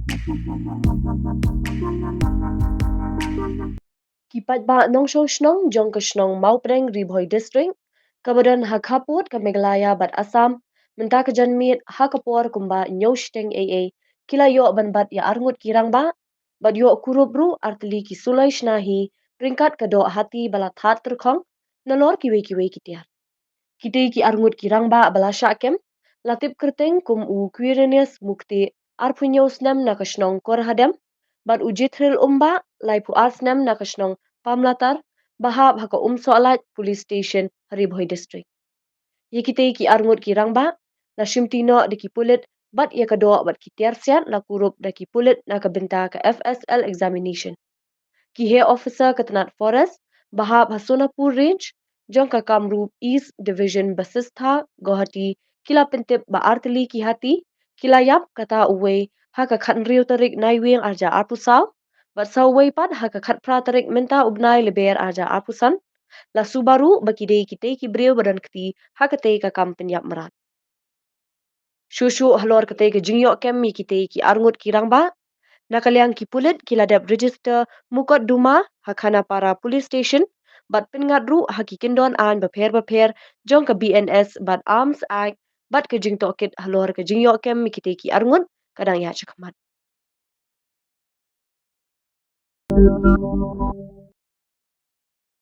Ki Paidbah nong shong shnong jong ke shnong Maupreng Ribhoi District kabadan hakaput ke Meghalaya bat Assam menta ke janmit hakapor kumba nyosh-teng AA kila yo ban bat ya arngut kirang ba bat yo kurubru artli ki Suloi shnahi peringkat ke Doh Hati Bala Tyrkhong nalor kiwe-kiwe kitiar kiti ki arngut kirang ba bala syakem latip kerteng kum u Quirinius mukti arpunyos nam na ke shnong kor hadam bat ujitril umba lai pu arsnam na ke shnong pamlatar bahab haka soalat police station Haribhoi district. Ye kita ki arngut ki rangba la shimtino de ki pulit bat ye kado bat ki tersiat la kurup da ki pulit na ka benta ka FSL examination. Ki he officer ketenat forest bahab Hasonapur range jong ka Kamrup East Division Basistha Gohati kila pentip ba arteli ki hati kila yap kata uwe haka khatnriu tarik naiwing arja arpusaw bat sawai pat haka khat pra tarik menta ubnai leber arja arpusan la subaru bakide kite ki breu badan kti hakate ka kampen yap merat shushu halor kate ke jingyo kem mi kite ki arngut kirang ba nakaliang ki pulit kiladap register mukot duma hakana para police station bat pingadru haki kindon an beper jong ke BNS bat Arms Act bat ke jing tokit halor ke jingyo kem mi kite ki arngut kadang ya chakamat